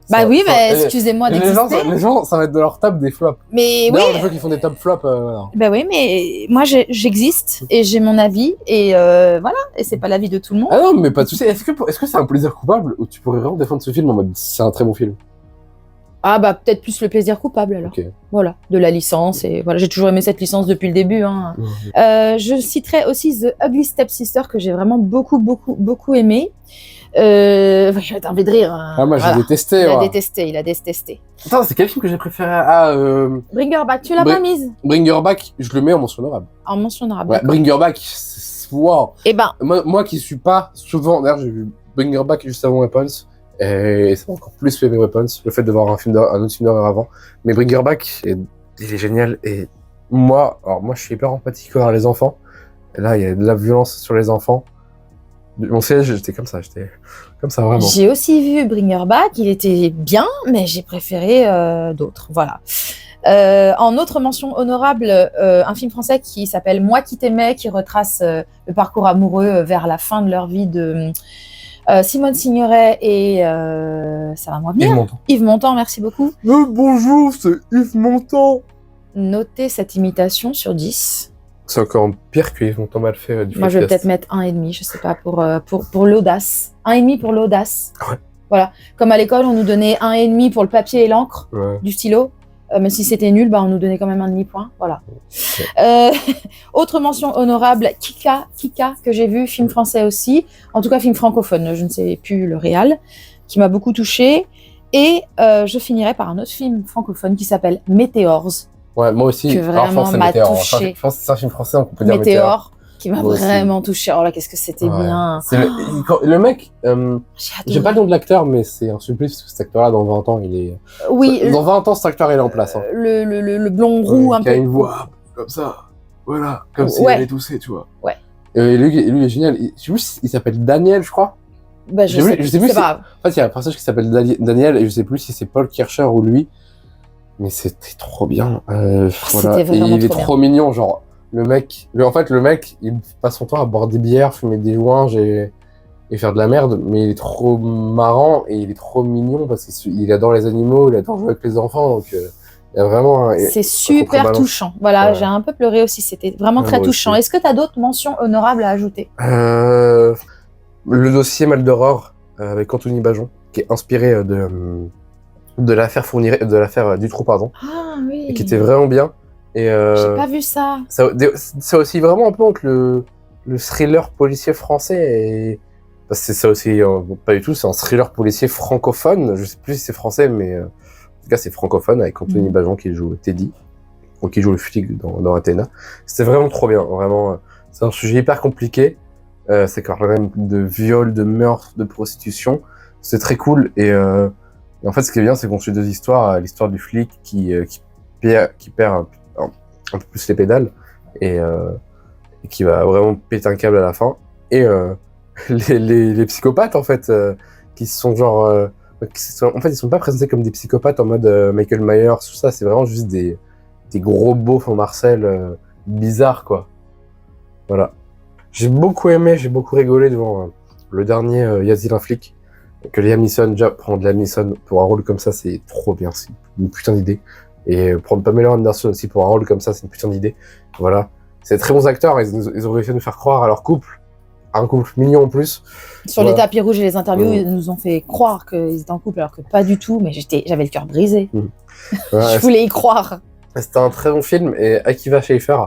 Bah oui, mais excusez-moi d'exister. Les gens, ça va être de leur top des flops. Mais oui. Les gens qui font des top flops, voilà. Bah oui, mais moi j'existe et j'ai mon avis et voilà, et c'est pas l'avis de tout le monde. Ah non, mais pas de souci. Est-ce que c'est un plaisir coupable ou tu pourrais vraiment défendre ce film en mode c'est un très bon film? Ah bah peut-être plus le plaisir coupable alors. Okay. Voilà, de la licence et voilà, j'ai toujours aimé cette licence depuis le début. Hein. Je citerai aussi The Ugly Stepsister que j'ai vraiment beaucoup aimé. T'as envie de rire. Hein. Ah moi j'ai détesté. Il a détesté. Attends, c'est quel film que j'ai préféré Bring Her Back, tu l'as pas mise? Bring Her Back, je le mets en mention honorable. En mention honorable. Ouais, Bring Her Back, wow. Et ben. Moi qui suis pas souvent, d'ailleurs j'ai vu Bring Her Back juste avant Weapons. Et ça m'a encore plus fait aimer Weapons, le fait de voir un autre film d'horreur avant. Mais Bring Her Back, il est génial. Et moi je suis hyper empathique envers les enfants. Et là, il y a de la violence sur les enfants. Mon siège, j'étais comme ça vraiment. J'ai aussi vu Bring Her Back, il était bien, mais j'ai préféré d'autres. Voilà. En autre mention honorable, un film français qui s'appelle Moi qui t'aimais, qui retrace le parcours amoureux vers la fin de leur vie de Simone Signoret et ça va moins venir. Yves Montand, merci beaucoup. Bonjour, c'est Yves Montand. Notez cette imitation sur 10. C'est encore pire que Yves Montand mal fait du Moi, je vais peut-être mettre 1,5, je sais pas, pour l'audace. 1,5 pour l'audace. Ouais. Voilà. Comme à l'école, on nous donnait 1,5 pour le papier et l'encre du stylo. Même si c'était nul, on nous donnait quand même un demi-point. Voilà. Okay. Autre mention honorable, Kika, que j'ai vu, film français aussi. En tout cas, film francophone, je ne sais plus le réal, qui m'a beaucoup touchée. Et je finirai par un autre film francophone qui s'appelle Météores. Ouais, moi aussi. Que vraiment m'a touché. Je pense que c'est un film français, on peut dire Météores. Qui m'a vraiment touché. Oh là, qu'est-ce que c'était bien. C'est le mec, j'ai pas le nom de l'acteur, mais c'est un supplice parce que cet acteur-là, dans 20 ans, il est. Oui. Dans 20 ans, cet acteur, il est en place. Hein. Le blond roux, un peu. Qui a une voix comme ça. Voilà. Comme s'il avait toussé, tu vois. Ouais. Et lui, il est génial. Je sais plus, il s'appelle Daniel, je crois. Bah, je sais plus. C'est pas grave. En fait, il y a un personnage qui s'appelle Daniel, et je sais plus si c'est Paul Kircher ou lui. Mais c'était trop bien. Voilà. Et il est trop mignon, genre. Le mec, il passe son temps à boire des bières, fumer des joints et faire de la merde, mais il est trop marrant et il est trop mignon parce qu'il adore les animaux, il adore jouer avec les enfants, donc il y a vraiment c'est super touchant. Voilà, j'ai un peu pleuré aussi, c'était vraiment très touchant. Est-ce que tu as d'autres mentions honorables à ajouter? Le dossier Mal d'Aurore avec Anthony Bajon, qui est inspiré de l'affaire Dutroux, pardon. Ah oui. Et qui était vraiment bien. Et j'ai pas vu ça. C'est aussi vraiment un peu entre le thriller policier français et parce que c'est ça aussi pas du tout, c'est un thriller policier francophone. Je sais plus si c'est français, mais en tout cas c'est francophone avec Anthony Bajon qui joue Teddy, ou qui joue le flic dans Athéna. C'était vraiment trop bien, vraiment. C'est un sujet hyper compliqué. C'est quand même de viol, de meurtre, de prostitution. C'est très cool et en fait ce qui est bien, c'est qu'on suit deux histoires, l'histoire du flic qui perd un peu plus les pédales et qui va vraiment péter un câble à la fin et les psychopathes en fait qui sont genre en fait ils sont pas présentés comme des psychopathes en mode Michael Myers, tout ça, c'est vraiment juste des gros beaufs en Marcel bizarres quoi. Voilà, j'ai beaucoup aimé, j'ai beaucoup rigolé devant le dernier Yazil un flic, que Liam Neeson déjà prendre Liam Neeson pour un rôle comme ça, c'est trop bien, c'est une putain d'idée. Et prendre Pamela Anderson aussi pour un rôle comme ça, c'est une putain d'idée. Voilà. C'est très bons acteurs, ils ont réussi à nous faire croire à leur couple. Un couple mignon en plus. Sur les tapis rouges et les interviews, ils nous ont fait croire qu'ils étaient en couple alors que pas du tout, mais j'avais le cœur brisé. Je voulais y croire. C'était un très bon film et Akiva Schaffer,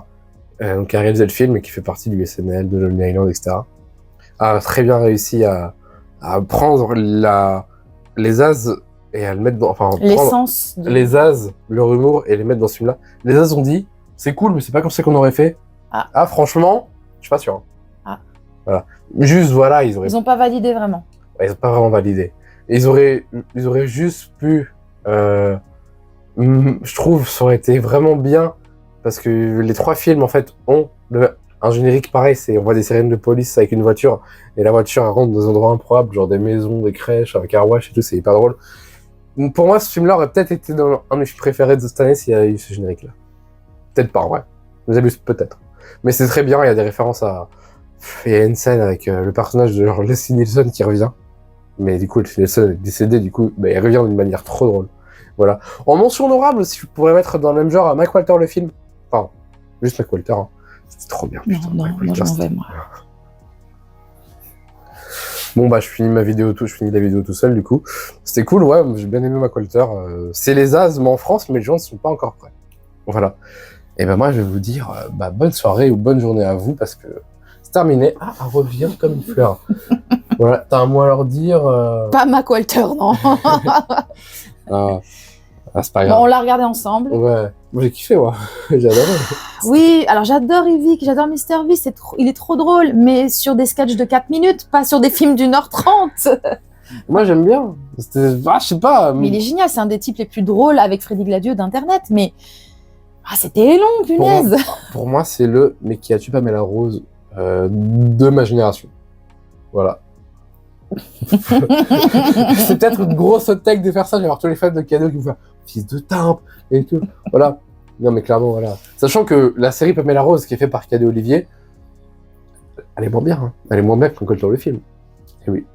qui a réalisé le film et qui fait partie du SNL, de Lonely Island, etc., a très bien réussi à prendre les as et à le mettre dans... Enfin, l'essence. Les as, leur humour, et les mettre dans ce film-là. Les as ont dit, c'est cool, mais c'est pas comme ça qu'on aurait fait. Ah franchement, je suis pas sûr. Voilà. Juste, voilà, ils ont pas validé vraiment. Ils ont pas vraiment validé. Ils auraient juste pu... je trouve ça aurait été vraiment bien, parce que les 3 films, en fait, ont un générique pareil, on voit des sirènes de police avec une voiture, et la voiture elle rentre dans des endroits improbables, genre des maisons, des crèches, un car wash et tout, c'est hyper drôle. Donc, pour moi, ce film-là aurait peut-être été dans un de mes films préférés de cette année s'il y avait eu ce générique-là. Peut-être pas, ouais. Je vous abuse peut-être. Mais c'est très bien, il y a des références à... Il y a une scène avec le personnage de genre Leslie Nielsen qui revient. Mais du coup, Leslie Nielsen est décédé, du coup, il revient d'une manière trop drôle. Voilà. En mention honorable, si je pourrais mettre dans le même genre à Mike Walter le film. Enfin, juste Mike Walter. Hein. C'était trop bien. Putain, non, moi je m'en vais, moi. Bon, je finis la vidéo tout seul, du coup. C'était cool, ouais, j'ai bien aimé Mike Walter. C'est les as, mais en France, mais les gens ne sont pas encore prêts. Voilà. Et moi, je vais vous dire bonne soirée ou bonne journée à vous, parce que c'est terminé. Ah, elle revient comme une fleur. Voilà, t'as un mot à leur dire Pas Mike Walter, non. C'est pas grave. Bon, on l'a regardé ensemble. Ouais, moi j'ai kiffé, moi. J'ai adoré. Oui, alors j'adore Yvick, j'adore Mr. V, il est trop drôle, mais sur des sketchs de 4 minutes, pas sur des films d'1h30. Moi j'aime bien. Je sais pas. Mais il est génial, c'est un des types les plus drôles avec Freddy Gladieux d'Internet, mais c'était long, punaise. Pour moi, c'est le « Mais qui a tué Pamela Rose » de ma génération. Voilà. C'est peut-être une grosse hot take de faire ça, j'ai voir tous les fans de cadeaux qui vont faire « Fils de timbre » et tout. Voilà. Non mais clairement, voilà. Sachant que la série Pamela Rose qui est faite par Cadet Olivier, elle est moins bien. Hein. Elle est moins bien que quand le film. Et oui.